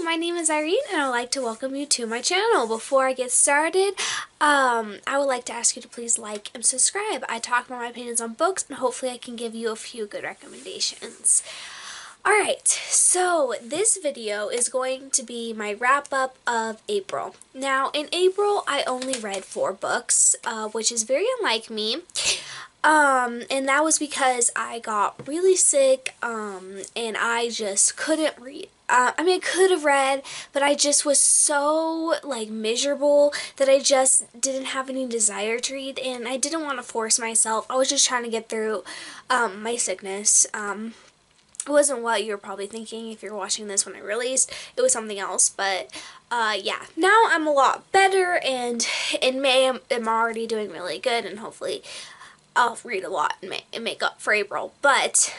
my name is Irene and I'd like to welcome you to my channel. Before I get started, I would like to ask you to please like and subscribe. I talk about my opinions on books and hopefully I can give you a few good recommendations. Alright, so this video is going to be my wrap-up of April. Now, in April, I only read 4 books, which is very unlike me. And that was because I got really sick, and I just couldn't read. I could have read, but I just was so, miserable that I just didn't have any desire to read, and I didn't want to force myself. I was just trying to get through, my sickness. It wasn't what you were probably thinking if you're watching this when I released. It was something else, but, yeah. Now I'm a lot better, and in May I'm already doing really good, and hopefully I'll read a lot and make up for April. But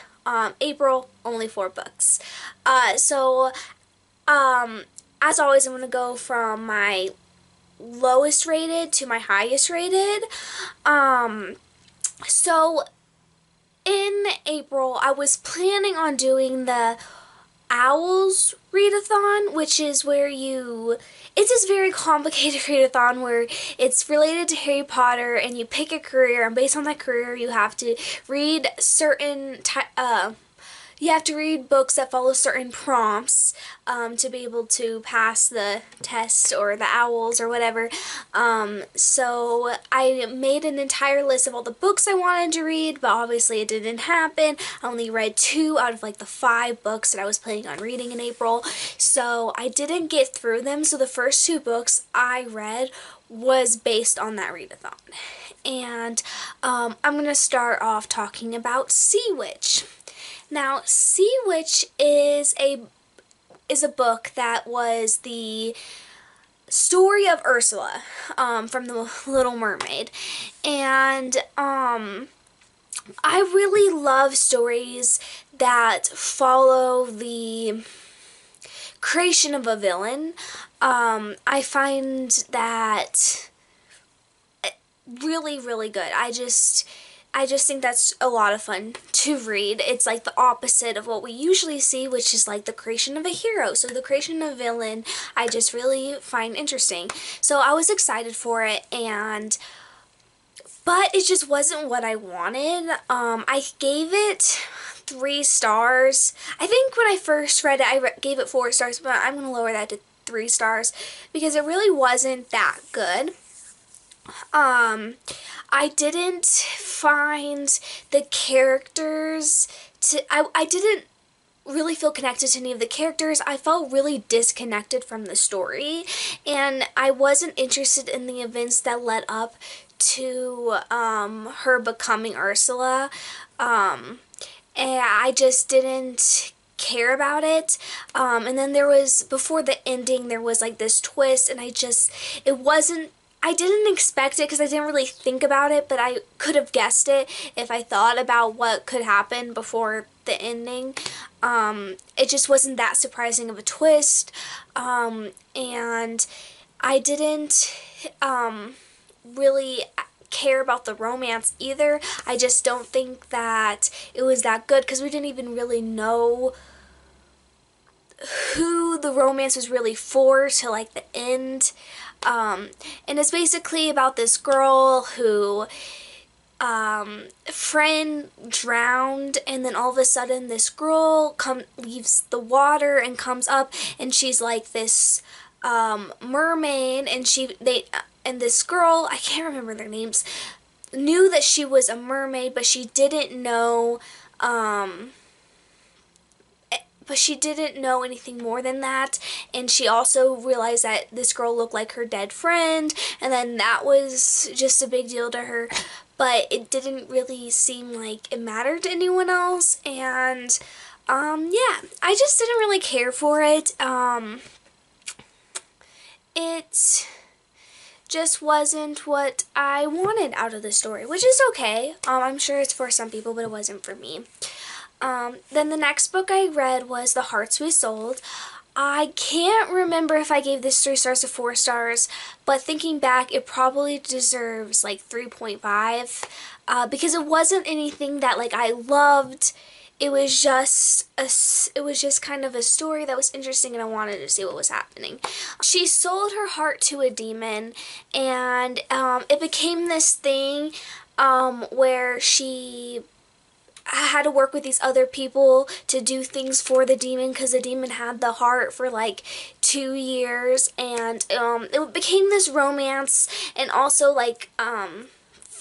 April, only 4 books. As always, I'm going to go from my lowest rated to my highest rated. So in April, I was planning on doing the Owls readathon, which is where it's this very complicated readathon where it's related to Harry Potter and you pick a career, and based on that career you have to read books that follow certain prompts to be able to pass the test or the Owls or whatever. So I made an entire list of all the books I wanted to read, but obviously it didn't happen. I only read 2 out of the 5 books that I was planning on reading in April, so I didn't get through them. So the first 2 books I read was based on that readathon. And I'm going to start off talking about Sea Witch. Now, Sea Witch is a book that was the story of Ursula from The Little Mermaid, and I really love stories that follow the creation of a villain. I find that really, really good. I just think that's a lot of fun to read. It's like the opposite of what we usually see, which is like the creation of a hero. So the creation of a villain, I just really find interesting. So I was excited for it, but it just wasn't what I wanted. I gave it 3 stars. I think when I first read it, I gave it 4 stars, but I'm going to lower that to 3 stars because it really wasn't that good. I didn't find the characters I didn't really feel connected to any of the characters. I felt really disconnected from the story, and I wasn't interested in the events that led up to her becoming Ursula, and I just didn't care about it. And then before the ending, there was this twist, and I didn't expect it because I didn't really think about it, but I could have guessed it if I thought about what could happen before the ending. It just wasn't that surprising of a twist, and I didn't really care about the romance either. I just don't think that it was that good because we didn't even really know who the romance was really for till the end. And it's basically about this girl who friend drowned, and then all of a sudden this girl leaves the water and comes up, and she's like this mermaid, and this girl, I can't remember their names, knew that she was a mermaid, but she didn't know anything more than that, and she also realized that this girl looked like her dead friend, and then that was just a big deal to her, but it didn't really seem like it mattered to anyone else, and yeah, I just didn't really care for it. It just wasn't what I wanted out of the story, which is okay. I'm sure it's for some people, but it wasn't for me. Then the next book I read was The Hearts We Sold. I can't remember if I gave this 3 stars or 4 stars, but thinking back, it probably deserves 3.5, because it wasn't anything that I loved. it was just kind of a story that was interesting, and I wanted to see what was happening. She sold her heart to a demon, and it became this thing where she had to work with these other people to do things for the demon, because the demon had the heart for like 2 years, and it became this romance, and also like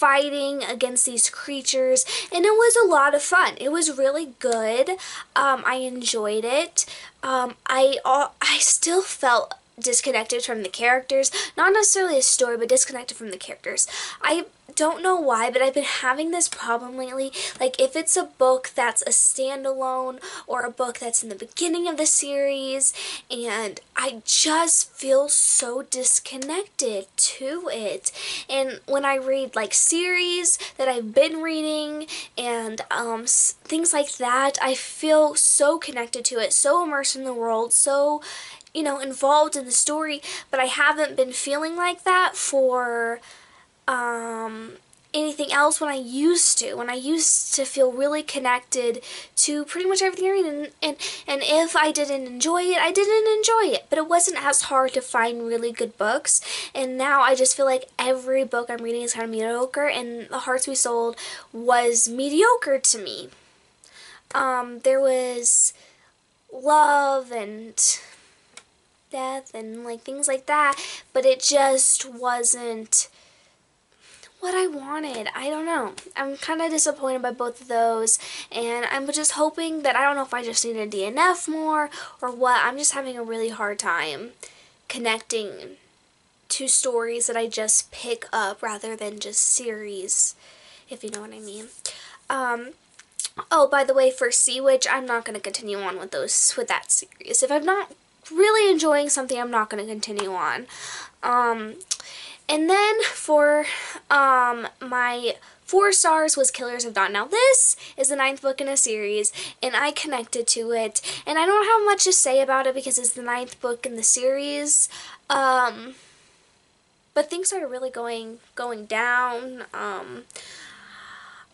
fighting against these creatures, and it was a lot of fun. It was really good. I enjoyed it. I still felt disconnected from the characters, not necessarily the story, but disconnected from the characters. I don't know why, but I've been having this problem lately. Like, if it's a book that's a standalone or a book that's in the beginning of the series, and I just feel so disconnected to it. And when I read like series that I've been reading and things like that, I feel so connected to it, so immersed in the world, so, you know, involved in the story, but I haven't been feeling like that for anything else when I used to feel really connected to pretty much everything I read, and if I didn't enjoy it, I didn't enjoy it, but it wasn't as hard to find really good books, and now I just feel like every book I'm reading is kind of mediocre, and The Hearts We Sold was mediocre to me. There was love and death and like things like that, but it just wasn't what I wanted. I don't know. I'm kind of disappointed by both of those, and I'm just hoping that, I don't know if I just need to DNF more or what. I'm just having a really hard time connecting to stories that I just pick up rather than just series, if you know what I mean. Oh, by the way, for Sea Witch, I'm not going to continue on with that series. If I'm not really enjoying something, I'm not going to continue on. And then for my 4 stars was Killers of Dawn. Now this is the 9th book in a series, and I connected to it, and I don't have much to say about it because it's the 9th book in the series, but things started really going down.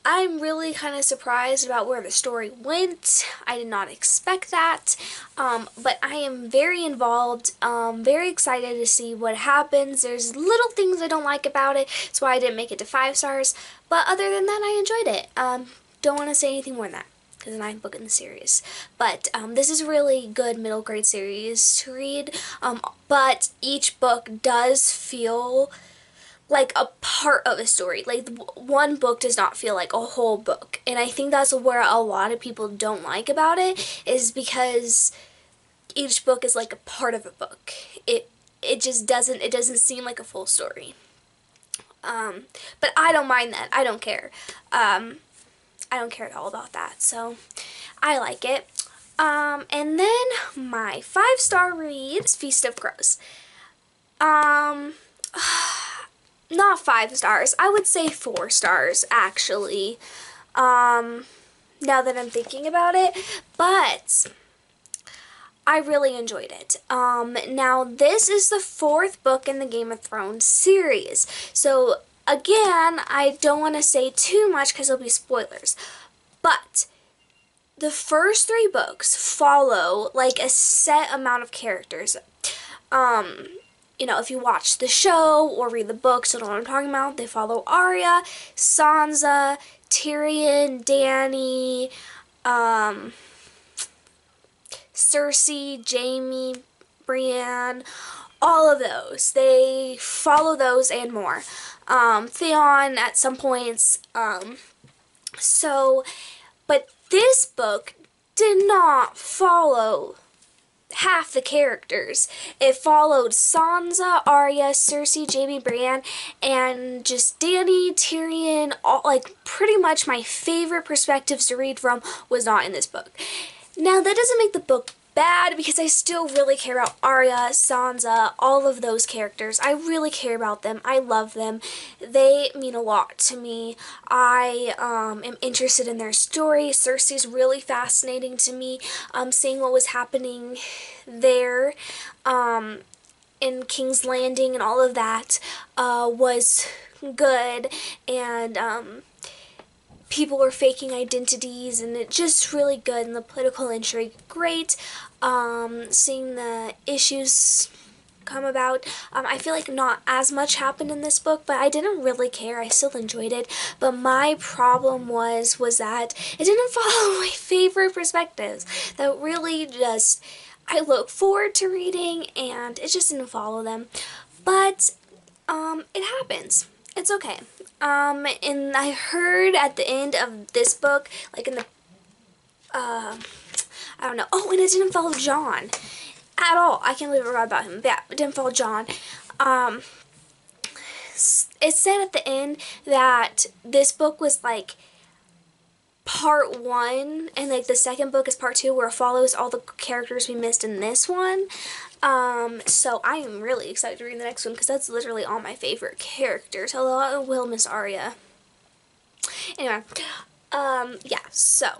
I'm really kind of surprised about where the story went. I did not expect that, but I am very involved, very excited to see what happens. There's little things I don't like about it, that's why I didn't make it to 5 stars, but other than that, I enjoyed it. Don't want to say anything more than that, because it's the 9th book in the series, but this is a really good middle grade series to read, but each book does feel like a part of a story. Like, one book does not feel like a whole book, and I think that's where a lot of people don't like about it, is because each book is like a part of a book. It just doesn't seem like a full story. But I don't mind that. I don't care. I don't care at all about that, so I like it. And then my 5-star read is Feast of Crows. Not 5 stars. I would say 4 stars, actually, now that I'm thinking about it, but I really enjoyed it. Now, this is the 4th book in the Game of Thrones series, so again, I don't want to say too much because there'll be spoilers, but the first 3 books follow like a set amount of characters. You know, if you watch the show or read the books, you know what I'm talking about. They follow Arya, Sansa, Tyrion, Dany, Cersei, Jaime, Brienne, all of those. They follow those and more. Theon at some points. But this book did not follow half the characters. It followed Sansa, Arya, Cersei, Jaime, Brienne, and just Dany, Tyrion, all, like, pretty much my favorite perspectives to read from was not in this book. Now, that doesn't make the book bad, because I still really care about Arya, Sansa, all of those characters. I really care about them. I love them. They mean a lot to me. I am interested in their story. Cersei's really fascinating to me. Seeing what was happening there in King's Landing and all of that was good, and people were faking identities, and it's just really good, and the political intrigue great. Seeing the issues come about. I feel like not as much happened in this book, but I didn't really care. I still enjoyed it. But my problem was that it didn't follow my favorite perspectives. That really just, I look forward to reading, and it just didn't follow them. But it happens. It's okay. And I heard at the end of this book, like in the I don't know. Oh, and it didn't follow John at all. I can't believe I forgot about him. Yeah, it didn't follow John. It said at the end that this book was like part 1, and like the second book is part 2, where it follows all the characters we missed in this one. So I am really excited to read the next one, because that's literally all my favorite characters. Although I will miss Arya. Anyway, yeah, so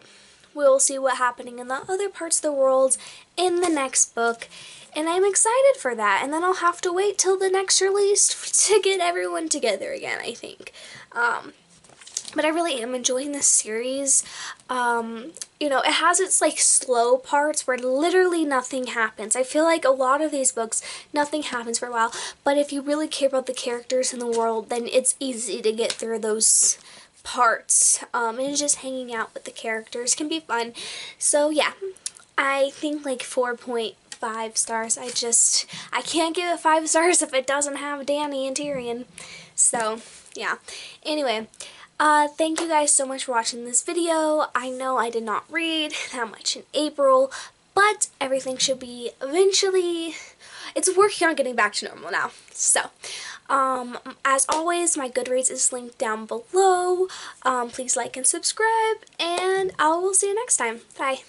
we'll see what's happening in the other parts of the world in the next book, and I'm excited for that. And then I'll have to wait till the next release to get everyone together again, I think. But I really am enjoying this series. You know, it has its like slow parts where literally nothing happens. I feel like a lot of these books, nothing happens for a while, but if you really care about the characters in the world, then it's easy to get through those parts, and just hanging out with the characters can be fun. So yeah, I think like 4.5 stars. I can't give it 5 stars if it doesn't have Dany and Tyrion. So yeah, anyway, thank you guys so much for watching this video. I know I did not read that much in April, but everything should be eventually, it's working on getting back to normal now. So, as always, my Goodreads is linked down below. Please like and subscribe, and I will see you next time. Bye.